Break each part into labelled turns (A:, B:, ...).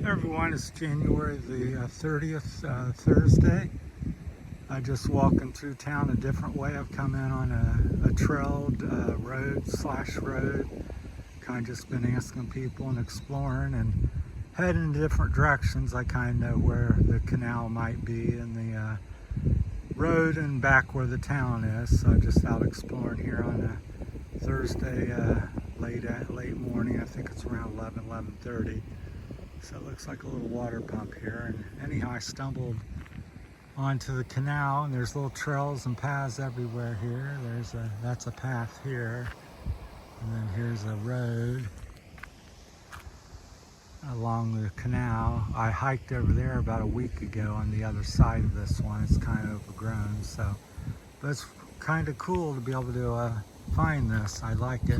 A: Everyone, it's January the 30th, Thursday. I'm just walking through town a different way. I've come in on a trailed road, kind of just been asking people and exploring and heading in different directions. I kind of know where the canal might be and the road and back where the town is. So I'm just out exploring here on a Thursday late morning. I think it's around 11:30. So it looks like a little water pump here. And anyhow, I stumbled onto the canal, and there's little trails and paths everywhere here. That's a path here, and then here's a road along the canal. I hiked over there about a week ago on the other side of this one. It's kind of overgrown, but it's kind of cool to be able to find this. I like it.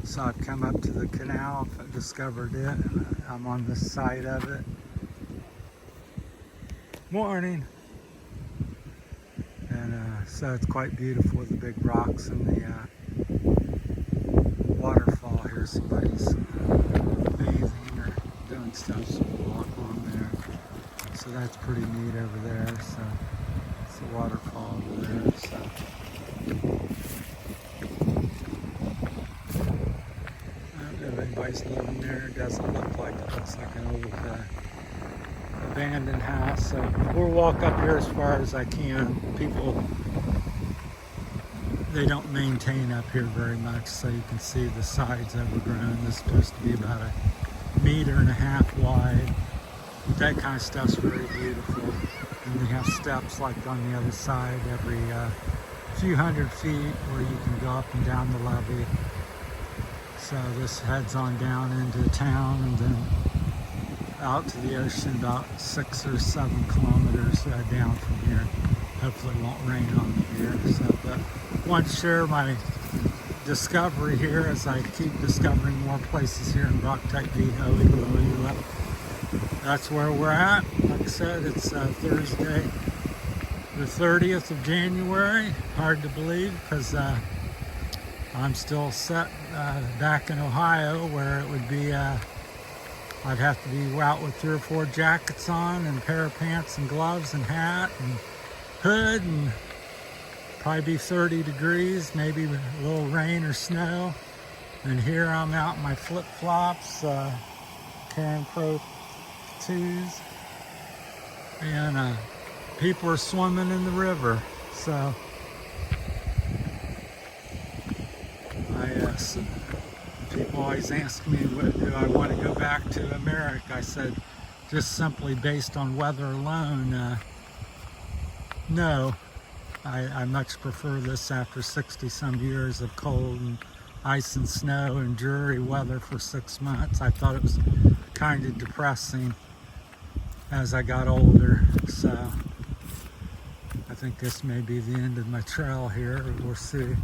A: So I've come up to the canal, discovered it, and I'm on this side of it. Morning. And so it's quite beautiful with the big rocks and the waterfall here. Somebody's bathing or doing stuff, so we'll walk along there. So that's pretty neat over there. So it's a waterfall over there. So. Anybody's living there. It doesn't look like it. Looks like an old abandoned house. So we'll walk up here as far as I can. People, they don't maintain up here very much, so you can see the sides overgrown. This is supposed to be about 1.5 meters wide. That kind of stuff's very beautiful. And they have steps like on the other side every few hundred feet where you can go up and down the levee. So this heads on down into town and then out to the ocean about 6 or 7 kilometers down from here. Hopefully it won't rain on me here. So, but I want to share my discovery here as I keep discovering more places here in Barotac, Viejo, Iloilo. That's where we're at. Like I said, it's Thursday, the 30th of January. Hard to believe because I'm still set back in Ohio, where it would be, I'd have to be out with 3 or 4 jackets on and a pair of pants and gloves and hat and hood, and probably be 30 degrees, maybe a little rain or snow. And here I'm out in my flip-flops, carrying Pro 2s, and people are swimming in the river. So people always ask me, do I want to go back to America? I said, just simply based on weather alone, no. I much prefer this after 60-some years of cold and ice and snow and dreary weather for 6 months. I thought it was kind of depressing as I got older. So I think this may be the end of my trail here. We'll see.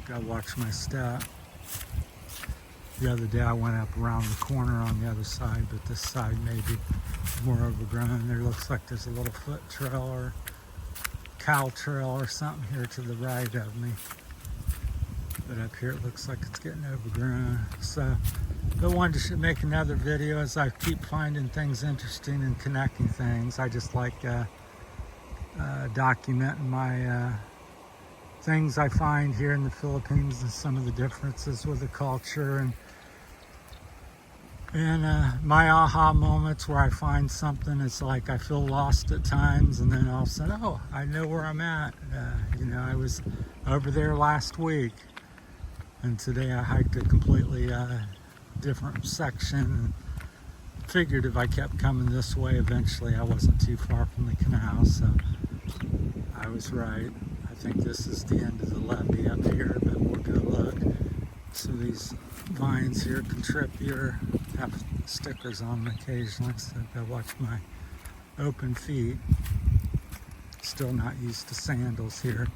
A: Gotta watch my step. The other day I went up around the corner on the other side, but this side may be more overgrown. There looks like there's a little foot trail or cow trail or something here to the right of me. But up here it looks like it's getting overgrown. So I wanted to make another video as I keep finding things interesting and connecting things. I just like documenting my things I find here in the Philippines and some of the differences with the culture and my aha moments where I find something. It's like I feel lost at times, and then all of a sudden, oh, I know where I'm at. I was over there last week, and today I hiked a completely different section. And figured if I kept coming this way, eventually I wasn't too far from the canal, so I was right. I think this is the end of the levee up here, but we'll go look. So these vines here can trip you or have stickers on them occasionally, so I've got to watch my open feet. Still not used to sandals here.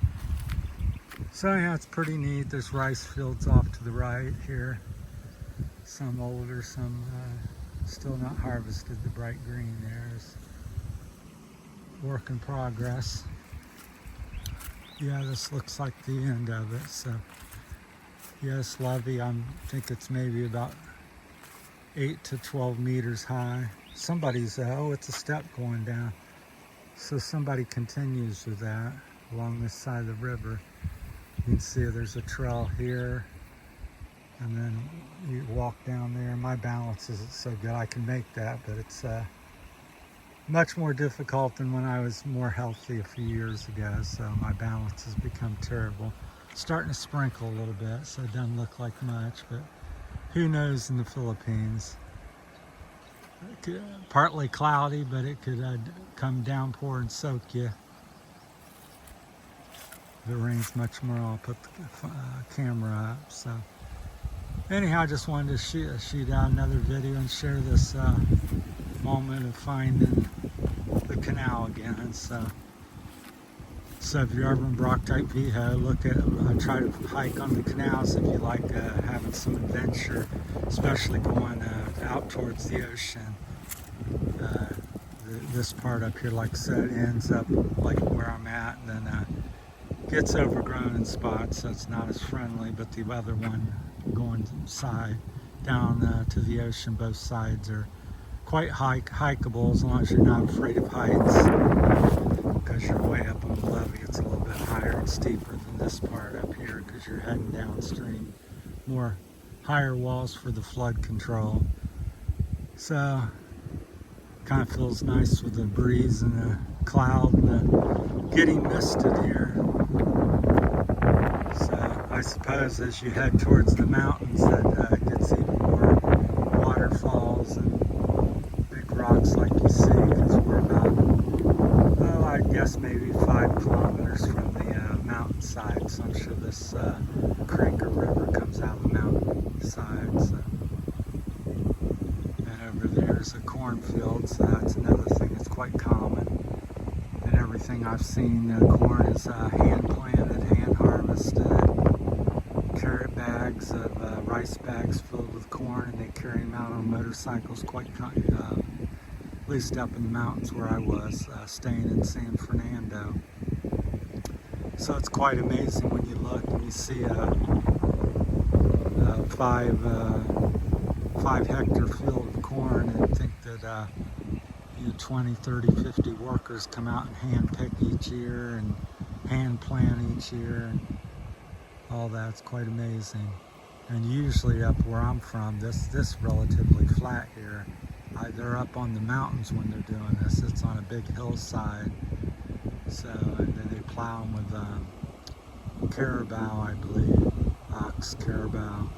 A: So yeah, it's pretty neat. There's rice fields off to the right here. Some older, some still not harvested. The bright green there is work in progress. Yeah, this looks like the end of it. So yes, levee, I think it's maybe about 8 to 12 meters high. Somebody's, oh, it's a step going down. So somebody continues with that along this side of the river. You can see there's a trail here, and then you walk down there. My balance isn't so good. I can make that, but it's much more difficult than when I was more healthy a few years ago. So my balance has become terrible. Starting to sprinkle a little bit, so it doesn't look like much, but who knows in the Philippines. Partly cloudy, but it could come downpour and soak you. If it rains much more, I'll put the camera up. So anyhow, I just wanted to shoot out another video and share this moment of finding the canal again. So if you're ever in Barotac, Viejo, try to hike on the canals if you like having some adventure, especially going out towards the ocean. This part up here, like I said, ends up like where I'm at, and then gets overgrown in spots, so it's not as friendly. But the other one going down to the ocean, both sides are quite hikeable as long as you're not afraid of heights, because you're way up on the levee. It's a little bit higher and steeper than this part up here because you're heading downstream. More higher walls for the flood control. So kind of feels nice with the breeze and the cloud and getting misted here. So I suppose as you head towards the mountains, that gets even more waterfalls and big rocks like you see, because we're about, oh, I guess maybe 5 kilometers from the mountainside. So I'm sure this creek or river comes out of the mountainside. So. Over there is a cornfield, so that's another thing that's quite common. And everything I've seen, corn is hand planted, hand harvested. Carrot bags of rice bags filled with corn, and they carry them out on motorcycles quite at least up in the mountains where I was staying in San Fernando. So it's quite amazing when you look and you see a 5-hectare field of corn, and think that 20, 30, 50 workers come out and hand pick each year and hand plant each year, and all that's quite amazing. And usually up where I'm from, this relatively flat here, they're up on the mountains when they're doing this. It's on a big hillside, so and then they plow them with carabao, I believe, ox carabao.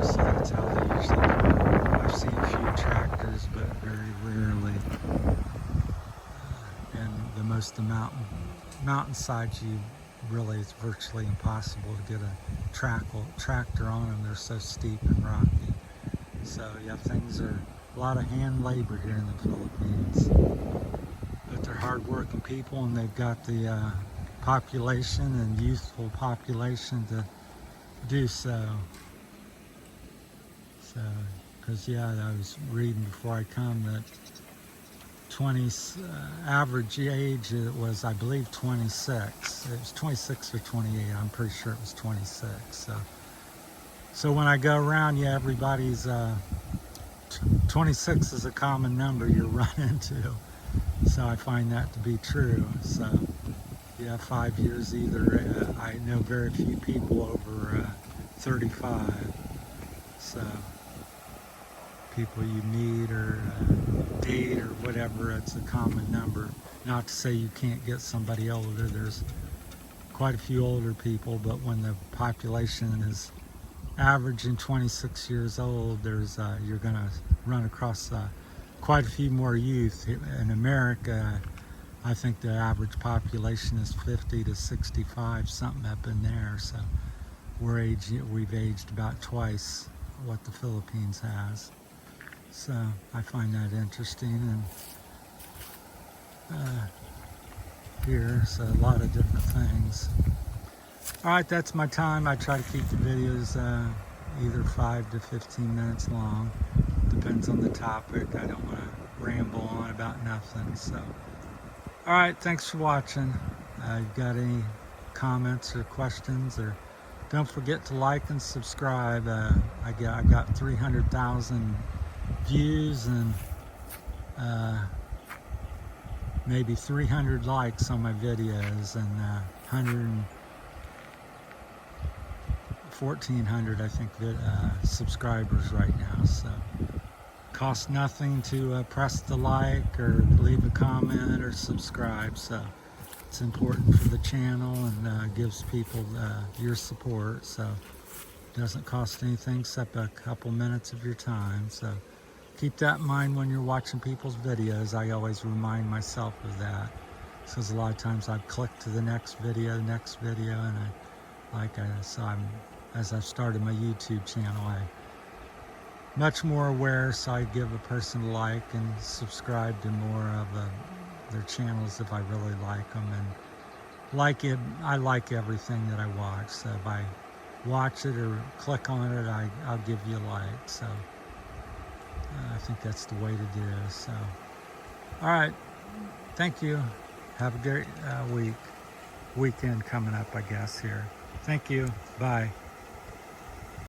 A: So that's how they usually do it. I've seen a few tractors, but very rarely. And the mountainsides, it's virtually impossible to get a tractor on them. They're so steep and rocky. So yeah, things are a lot of hand labor here in the Philippines. But they're hard-working people, and they've got the population and youthful population to do so. So, because yeah, I was reading before I come that average age it was, I believe, 26. It was 26 or 28. I'm pretty sure it was 26. So when I go around, yeah, everybody's 26 is a common number you run into. So I find that to be true. So yeah, 5 years either. I know very few people over 35. So people you meet or date or whatever, it's a common number. Not to say you can't get somebody older. There's quite a few older people, but when the population is averaging 26 years old, you're going to run across quite a few more youth. In America, I think the average population is 50 to 65, something up in there. So we've aged about twice what the Philippines has. So I find that interesting, and here's a lot of different things. All right, that's my time. I try to keep the videos either 5 to 15 minutes long. Depends on the topic. I don't want to ramble on about nothing. So, all right, thanks for watching. You got any comments or questions or Don't forget to like and subscribe. I got 300,000 views and maybe 300 likes on my videos, and 1,400 I think subscribers right now. So costs nothing to press the like or leave a comment or subscribe. So it's important for the channel and gives people your support. So it doesn't cost anything except a couple minutes of your time. So keep that in mind when you're watching people's videos. I always remind myself of that, because a lot of times I click to the next video, and as I've started my YouTube channel, I'm much more aware, so I give a person a like and subscribe to more of their channels if I really like them. And I like everything that I watch, so if I watch it or click on it, I'll give you a like. So I think that's the way to do it. So, all right, thank you. Have a great weekend coming up, I guess, here. Thank you. Bye.